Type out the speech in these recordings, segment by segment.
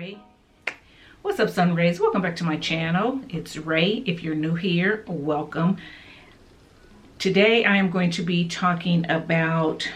Rae. What's up, Sun Rays? Welcome back to my channel. It's Rae. If you're new here, welcome. Today I am going to be talking about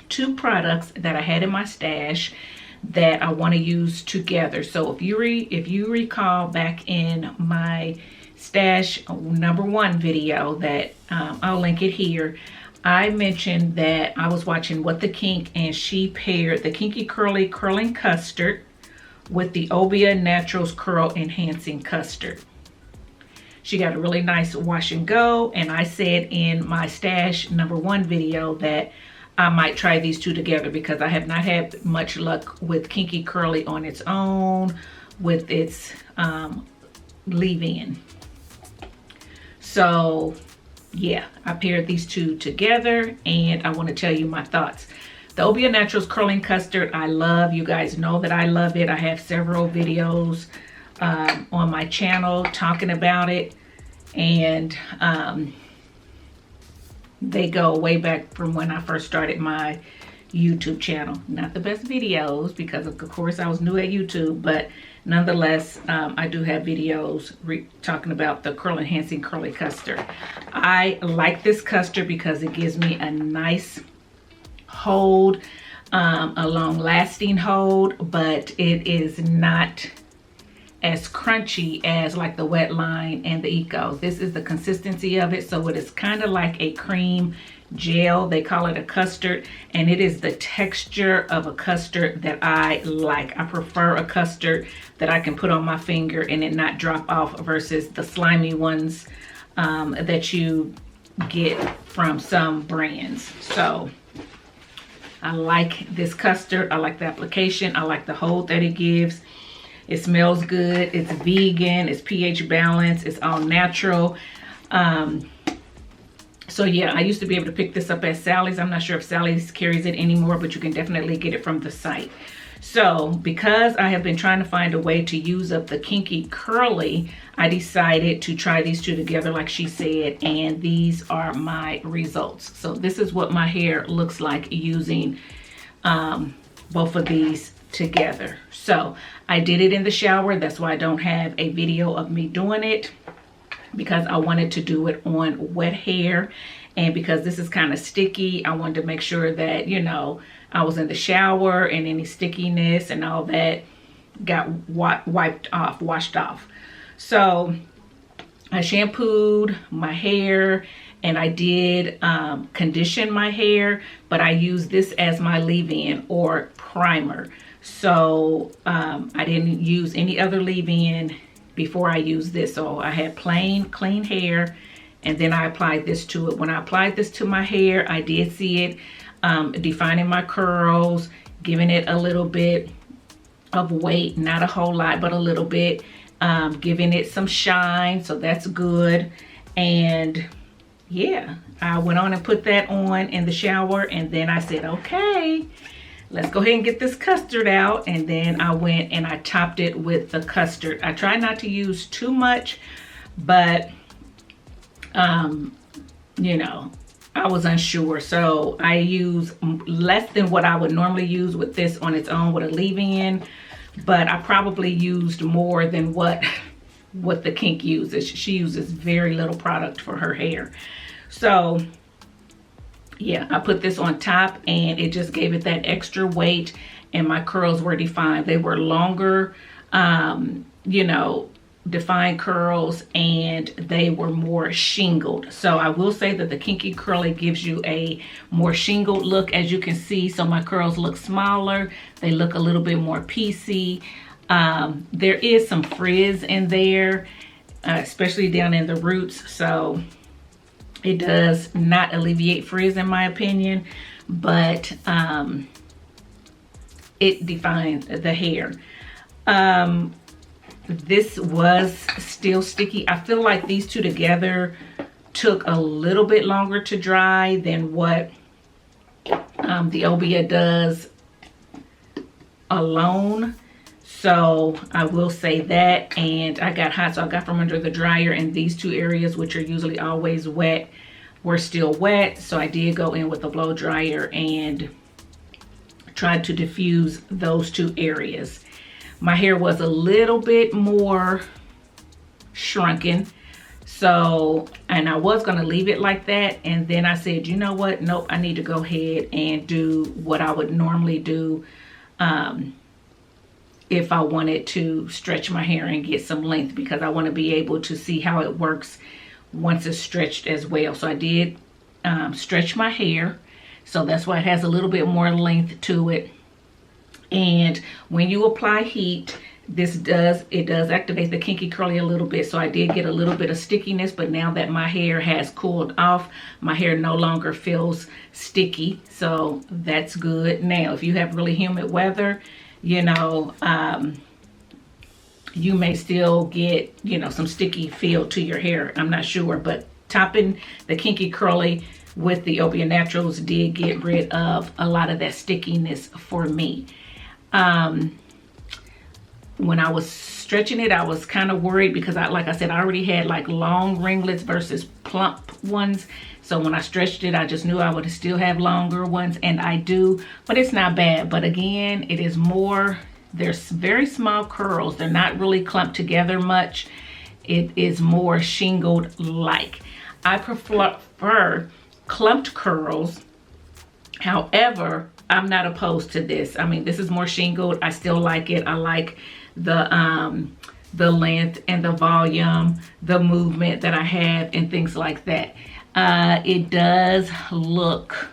two products that I had in my stash that I want to use together. So if you recall back in my stash #1 video that I'll link it here, I mentioned that I was watching What the Kink and she paired the Kinky Curly curling custard with the Obia Naturals Curl Enhancing Custard. She got a really nice wash and go, and I said in my stash #1 video that I might try these two together because I have not had much luck with Kinky Curly on its own with its leave-in. So yeah, I paired these two together and I want to tell you my thoughts. The Obia Naturals Curling Custard, I love. You guys know that I love it. I have several videos on my channel talking about it, and they go way back from when I first started my YouTube channel. Not the best videos because of course I was new at YouTube, but nonetheless, I do have videos talking about the curl enhancing curly custard. I like this custard because it gives me a nice hold, a long lasting hold, but it is not as crunchy as like the Wet Line and the Eco. This is the consistency of it, so it is kind of like a cream gel. They call it a custard, and it is the texture of a custard that I like. I prefer a custard that I can put on my finger and it not drop off versus the slimy ones that you get from some brands. So I like this custard. I like the application. I like the hold that it gives. It smells good. It's vegan. It's pH balanced. It's all natural. So yeah, I used to be able to pick this up at Sally's. I'm not sure if Sally's carries it anymore, but you can definitely get it from the site. So because I have been trying to find a way to use up the Kinky Curly, I decided to try these two together like she said, and these are my results. So this is what my hair looks like using both of these together. So I did it in the shower. That's why I don't have a video of me doing it, because I wanted to do it on wet hair, and because this is kind of sticky, I wanted to make sure that, you know, I was in the shower and any stickiness and all that got washed off. So I shampooed my hair and I did condition my hair, but I used this as my leave-in or primer. So I didn't use any other leave-in before I used this. So I had plain clean hair, and then I applied this to it. When I applied this to my hair, I did see it defining my curls, giving it a little bit of weight, not a whole lot, but a little bit, giving it some shine, so that's good. And yeah, I went on and put that on in the shower, and then I said, okay, let's go ahead and get this custard out. And then I went and I topped it with the custard. I try not to use too much, but you know, I was unsure, so I use less than what I would normally use with this on its own with a leave-in, but I probably used more than what the Kink uses. She uses very little product for her hair. So yeah, I put this on top and it just gave it that extra weight, and my curls were defined. They were longer, you know, defined curls, and they were more shingled. So I will say that the Kinky Curly gives you a more shingled look, as you can see. So my curls look smaller. They look a little bit more piecey. There is some frizz in there, especially down in the roots. So it does not alleviate frizz in my opinion, but it defines the hair. This was still sticky. I feel like these two together took a little bit longer to dry than what the Obia does alone. So I will say that. And I got hot, so I got from under the dryer, and these two areas, which are usually always wet, were still wet. So I did go in with a blow dryer and tried to diffuse those two areas. my hair was a little bit more shrunken. So, and I was going to leave it like that. And then I said, you know what? Nope, I need to go ahead and do what I would normally do if I wanted to stretch my hair and get some length, because I want to be able to see how it works once it's stretched as well. So I did stretch my hair. So that's why it has a little bit more length to it. And when you apply heat, it does activate the Kinky Curly a little bit. So I did get a little bit of stickiness, but now that my hair has cooled off, my hair no longer feels sticky. So that's good. Now, if you have really humid weather, you know, you may still get, you know, some sticky feel to your hair. I'm not sure, but topping the Kinky Curly with the Obia Naturals did get rid of a lot of that stickiness for me. When I was stretching it, I was kind of worried because like I said, I already had like long ringlets versus plump ones. So when I stretched it, I just knew I would still have longer ones, and I do, but it's not bad. But again, it is more, there's very small curls. They're not really clumped together much. It is more shingled like. I prefer clumped curls. However, I'm not opposed to this. I mean, this is more shingled. I still like it. I like the length and the volume, the movement that I have, and things like that. It does look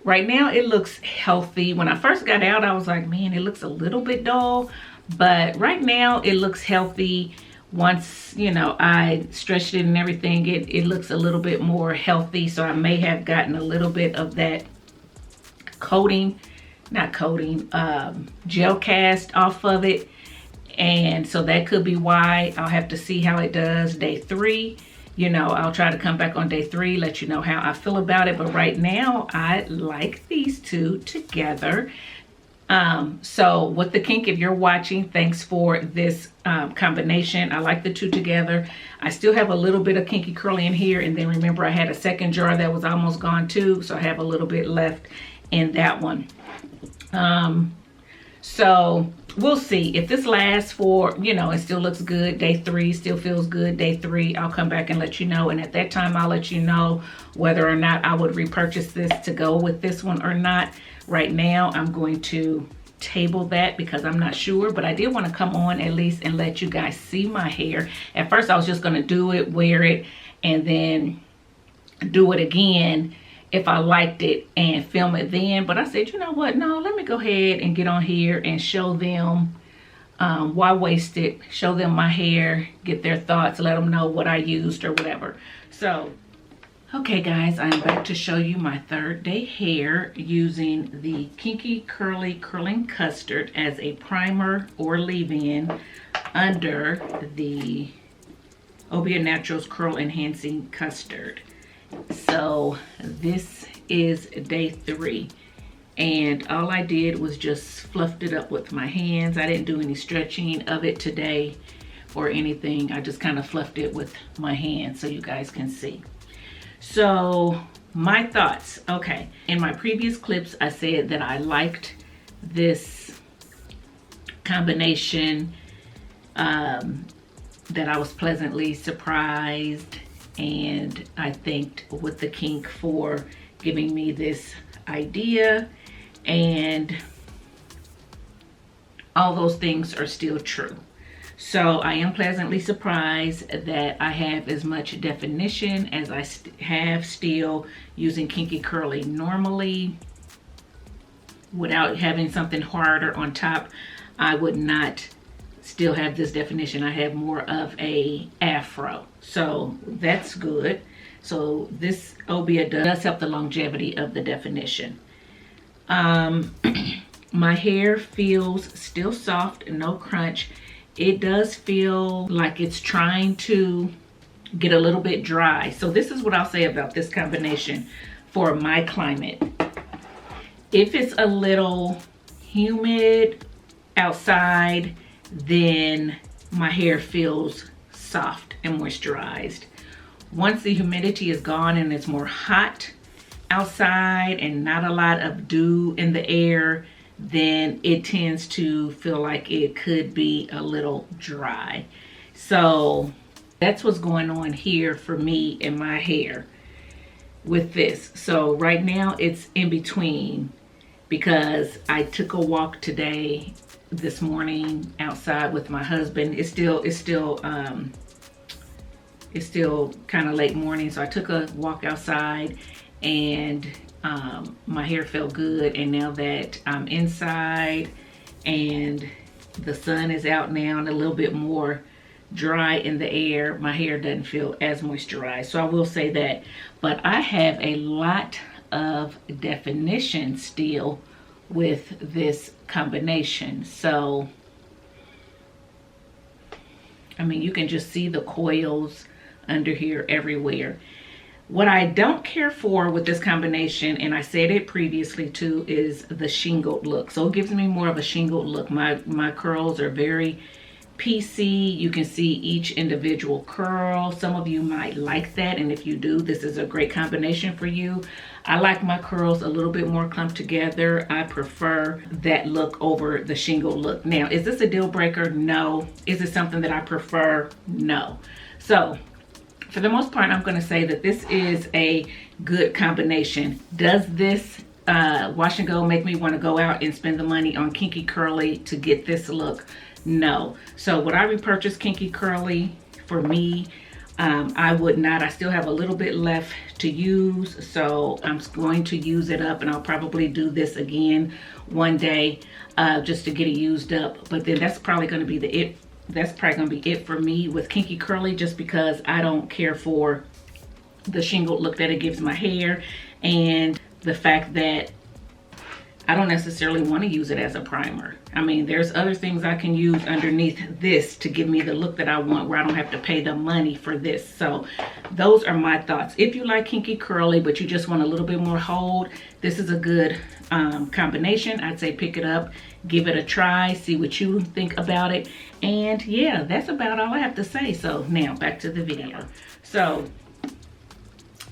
right now it looks healthy. When I first got out, I was like, man, it looks a little bit dull, but right now it looks healthy. Once, you know, I stretched it and everything, it looks a little bit more healthy. So I may have gotten a little bit of that gel cast off of it. And so that could be why. I'll have to see how it does day 3. You know, I'll try to come back on day 3, let you know how I feel about it. But right now, I like these two together. So with the kink, if you're watching, thanks for this combination. I like the two together. I still have a little bit of Kinky Curly in here. And then remember, I had a second jar that was almost gone too. So I have a little bit left in that one. So we'll see if this lasts for, you know, it still looks good. Day 3 still feels good. Day 3, I'll come back and let you know. And at that time, I'll let you know whether or not I would repurchase this to go with this one or not. Right now, I'm going to table that because I'm not sure, but I did want to come on at least and let you guys see my hair. At first, I was just going to do it, wear it, and then do it again if I liked it and film it then. But I said, you know what? No, let me go ahead and get on here and show them. Why waste it? Show them my hair, get their thoughts, let them know what I used or whatever. So, okay guys, I'm back to show you my 3rd day hair using the Kinky Curly Curling Custard as a primer or leave-in under the Obia Naturals Curl Enhancing Custard. So this is day 3, and all I did was just fluffed it up with my hands. I didn't do any stretching of it today or anything. I just kind of fluffed it with my hands so you guys can see. So my thoughts. Okay, in my previous clips I said that I liked this combination, that I was pleasantly surprised. And I thanked with the kink for giving me this idea, and all those things are still true. So I am pleasantly surprised that I have as much definition as I have still using Kinky Curly. Normally, without having something harder on top, I would not still have this definition. I have more of a afro, so that's good. So this Obia does help the longevity of the definition. My hair feels still soft and no crunch. It does feel like it's trying to get a little bit dry. So this is what I'll say about this combination for my climate. If it's a little humid outside, then my hair feels soft and moisturized. Once the humidity is gone and it's more hot, outside and not a lot of dew in the air, then it tends to feel like it could be a little dry. So that's what's going on here for me in my hair with this. So right now it's in between, because I took a walk this morning outside with my husband. It's still kind of late morning, so I took a walk outside, and my hair felt good. And now that I'm inside and the sun is out now and a little bit more dry in the air, my hair doesn't feel as moisturized. So I will say that. But I have a lot of definition still with this combination. So I mean, you can just see the coils under here everywhere. What I don't care for with this combination, and I said it previously too, is the shingled look. So it gives me more of a shingled look. My curls are very piecey. You can see each individual curl. Some of you might like that, and if you do, this is a great combination for you. I like my curls a little bit more clumped together. I prefer that look over the shingled look. Now, is this a deal breaker? No. Is it something that I prefer? No. So for the most part, I'm going to say that this is a good combination. Does this wash and go make me want to go out and spend the money on Kinky Curly to get this look? No. So would I repurchase Kinky Curly? For me, I would not. I still have a little bit left to use, so I'm going to use it up, and I'll probably do this again one day just to get it used up. But then that's probably going to be it for me with Kinky Curly, just because I don't care for the shingled look that it gives my hair, and the fact that I don't necessarily want to use it as a primer. I mean, there's other things I can use underneath this to give me the look that I want, where I don't have to pay the money for this. So those are my thoughts. If you like Kinky Curly, but you just want a little bit more hold, this is a good combination. I'd say pick it up, give it a try, see what you think about it. And yeah, that's about all I have to say. So now back to the video. So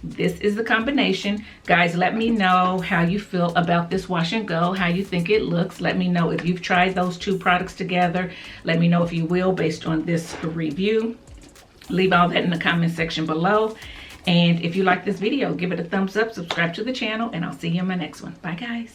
this is the combination. Guys, let me know how you feel about this wash and go, how you think it looks. Let me know if you've tried those two products together. Let me know if you will, based on this review. Leave all that in the comment section below. And if you like this video, give it a thumbs up, subscribe to the channel, and I'll see you in my next one. Bye, guys.